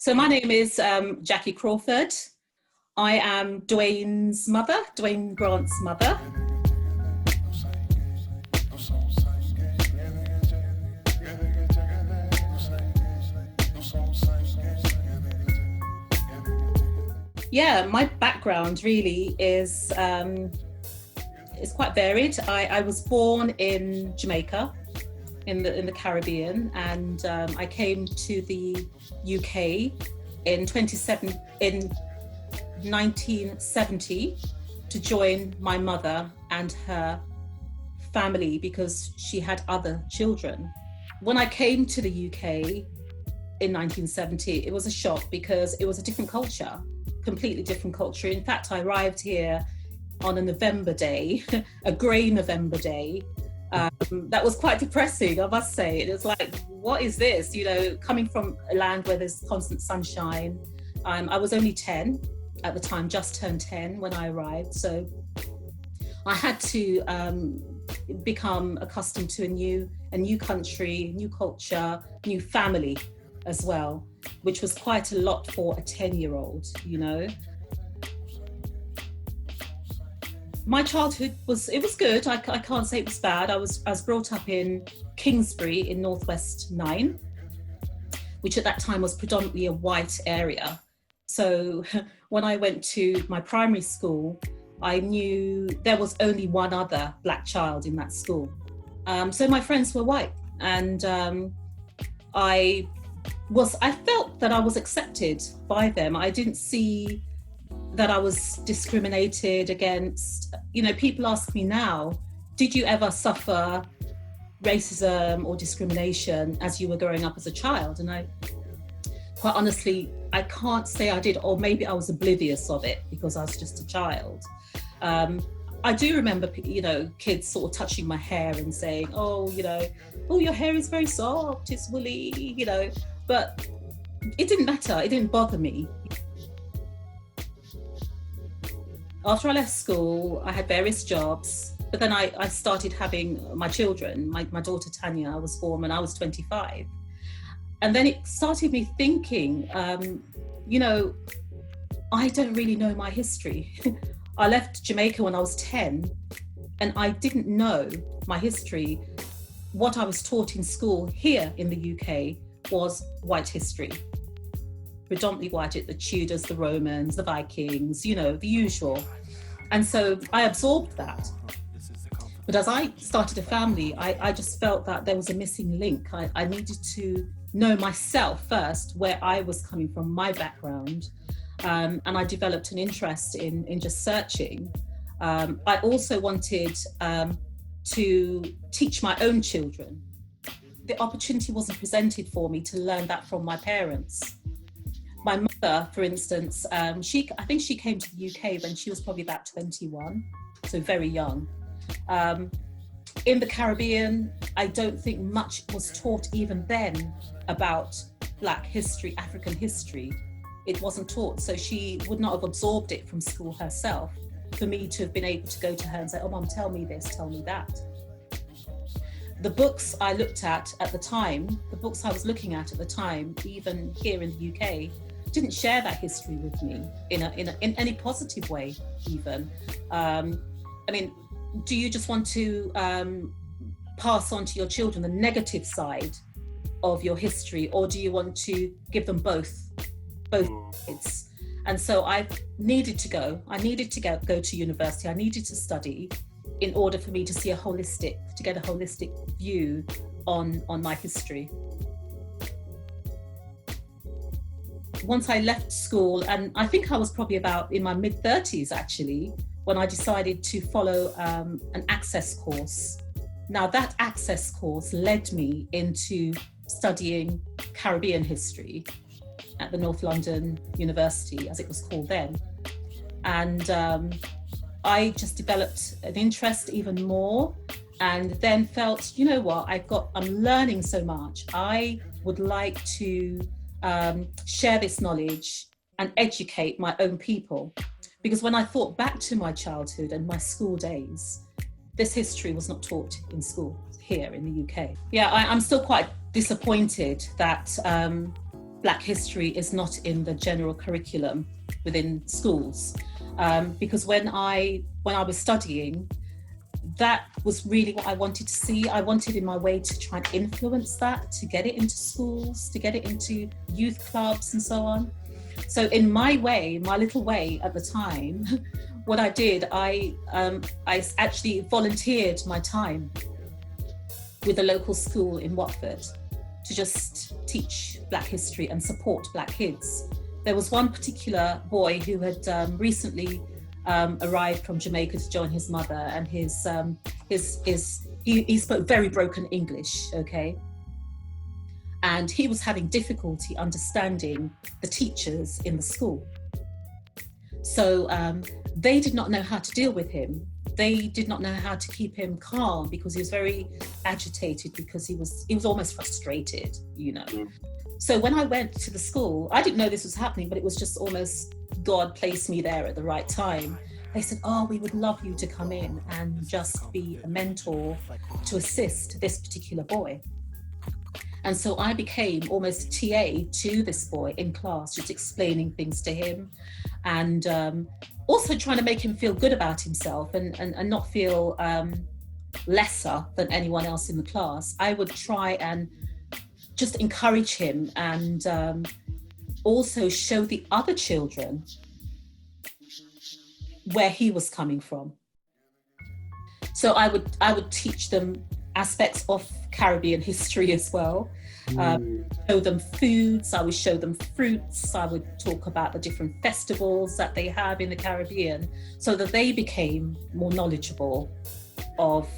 So my name is Jacqui Crawford. I am Dwayne's mother, Dwayne Grant's mother. Yeah, my background really is quite varied. I was born in Jamaica, in the Caribbean, and I came to the UK in 1970 to join my mother and her family because she had other children. When I came to the UK in 1970, it was a shock because it was a different culture, completely different culture. In fact, I arrived here on a November day, a grey November day. That was quite depressing, I must say. It was like, what is this? You know, coming from a land where there's constant sunshine. I was only 10 at the time, just turned 10 when I arrived. So I had to become accustomed to a new country, new culture, new family as well, which was quite a lot for a 10-year-old, you know. My childhood was good. I can't say it was bad. I was brought up in Kingsbury in Northwest 9, which at that time was predominantly a white area. So when I went to my primary school, I knew there was only one other black child in that school. So my friends were white, and I felt that I was accepted by them. I didn't see that I was discriminated against. You know, people ask me now, did you ever suffer racism or discrimination as you were growing up as a child? And I, quite honestly, I can't say I did, or maybe I was oblivious of it because I was just a child. I do remember, you know, kids sort of touching my hair and saying, oh, you know, oh, your hair is very soft, it's woolly, you know, but it didn't matter, it didn't bother me. After I left school, I had various jobs, but then I started having my children. My daughter Tanya was born when I was 25. And then it started me thinking, you know, I don't really know my history. I left Jamaica when I was 10, and I didn't know my history. What I was taught in school here in the UK was white history. Predominantly white, the Tudors, the Romans, the Vikings, you know, the usual. And so I absorbed that. But as I started a family, I just felt that there was a missing link. I needed to know myself first, where I was coming from, my background. And I developed an interest in just searching. I also wanted to teach my own children. The opportunity wasn't presented for me to learn that from my parents. My mother, for instance, I think she came to the UK when she was probably about 21, so very young. In the Caribbean, I don't think much was taught even then about Black history, African history. It wasn't taught, so she would not have absorbed it from school herself for me to have been able to go to her and say, oh, Mum, tell me this, tell me that. The books I looked at the time, the books I was looking at the time, even here in the UK, didn't share that history with me in any positive way, even. I mean, do you just want to pass on to your children the negative side of your history, or do you want to give them both sides? And so I needed to go to university. I needed to study in order for me to get a holistic view on my history. Once I left school, and I think I was probably about in my mid-30s actually, when I decided to follow an access course. Now that access course led me into studying Caribbean history at the North London University, as it was called then. And I just developed an interest even more, and then felt, you know what, I'm learning so much. I would like to share this knowledge and educate my own people. Because when I thought back to my childhood and my school days, this history was not taught in school here in the UK. Yeah, I'm still quite disappointed that Black history is not in the general curriculum within schools, because when I was studying, that was really what I wanted to see. I wanted in my way to try and influence that, to get it into schools, to get it into youth clubs and so on. So in my way, my little way at the time, what I did, I actually volunteered my time with a local school in Watford to just teach Black history and support Black kids. There was one particular boy who had recently arrived from Jamaica to join his mother, and he spoke very broken English, okay? And he was having difficulty understanding the teachers in the school. So they did not know how to deal with him. They did not know how to keep him calm because he was very agitated, because he was almost frustrated, you know. So when I went to the school, I didn't know this was happening, but it was just almost God placed me there at the right time. They said, oh, we would love you to come in and just be a mentor to assist this particular boy. And so I became almost a TA to this boy in class, just explaining things to him, and also trying to make him feel good about himself and not feel lesser than anyone else in the class. I would try and just encourage him, and also show the other children where he was coming from. So I would teach them aspects of Caribbean history as well. Show them foods, I would show them fruits, I would talk about the different festivals that they have in the Caribbean, so that they became more knowledgeable of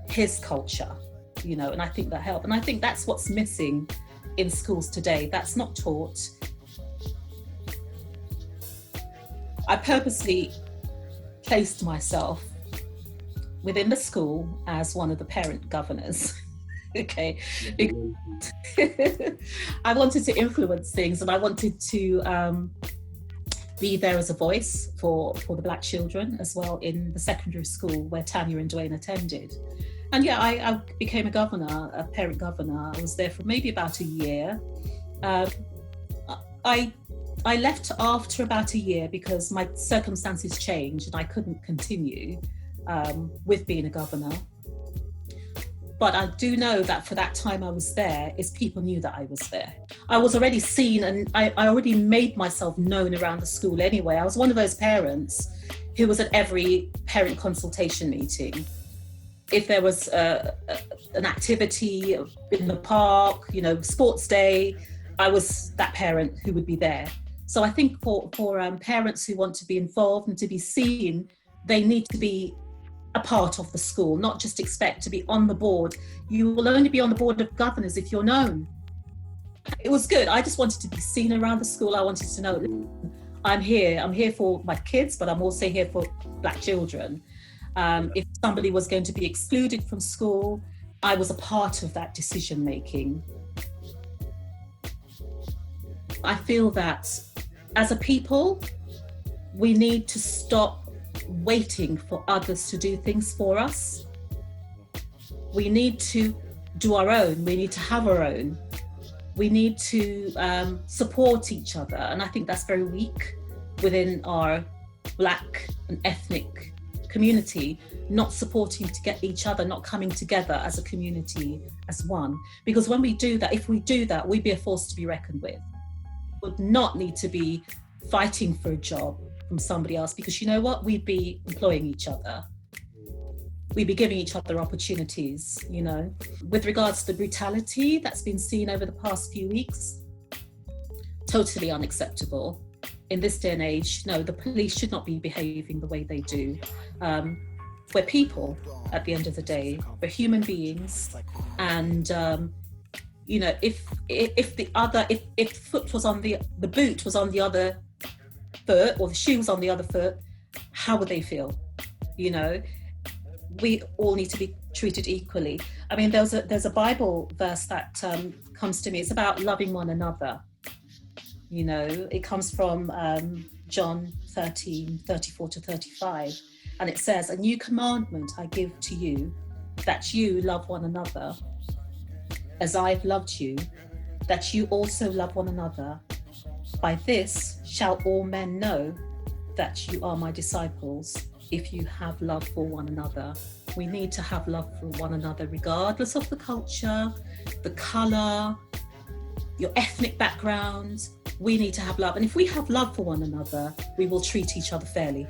his culture, you know, and I think that helped. And I think that's what's missing in schools today. That's not taught. I purposely placed myself within the school as one of the parent governors. Okay, because I wanted to influence things, and I wanted to be there as a voice for the Black children as well in the secondary school where Tanya and Dwayne attended. And yeah, I became a parent governor. I was there for maybe about a year. I left after about a year because my circumstances changed and I couldn't continue with being a governor. But I do know that for that time I was there, is people knew that I was there. I was already seen, and I already made myself known around the school anyway. I was one of those parents who was at every parent consultation meeting. If there was an activity in the park, you know, sports day, I was that parent who would be there. So I think for parents who want to be involved and to be seen, they need to be a part of the school, not just expect to be on the board. You will only be on the board of governors if you're known. It was good. I just wanted to be seen around the school. I wanted to know, I'm here for my kids, but I'm also here for Black children. If somebody was going to be excluded from school, I was a part of that decision making. I feel that as a people, we need to stop waiting for others to do things for us. We need to do our own. We need to have our own. We need to support each other. And I think that's very weak within our Black and ethnic community, not supporting to get each other, not coming together as a community, as one. Because when we do that, if we do that, we'd be a force to be reckoned with. We would not need to be fighting for a job from somebody else, because you know what? We'd be employing each other. We'd be giving each other opportunities, you know. With regards to the brutality that's been seen over the past few weeks, totally unacceptable. In this day and age, no, the police should not be behaving the way they do. We're people at the end of the day. We're human beings. And, you know, if the foot was on the boot was on the other foot, or the shoe was on the other foot, how would they feel? You know, we all need to be treated equally. I mean, there's a Bible verse that comes to me. It's about loving one another. You know, it comes from John 13:34 to 35. And it says, a new commandment I give to you, that you love one another as I've loved you, that you also love one another. By this shall all men know that you are my disciples, if you have love for one another. We need to have love for one another, regardless of the culture, the colour, your ethnic background. We need to have love. And if we have love for one another, we will treat each other fairly.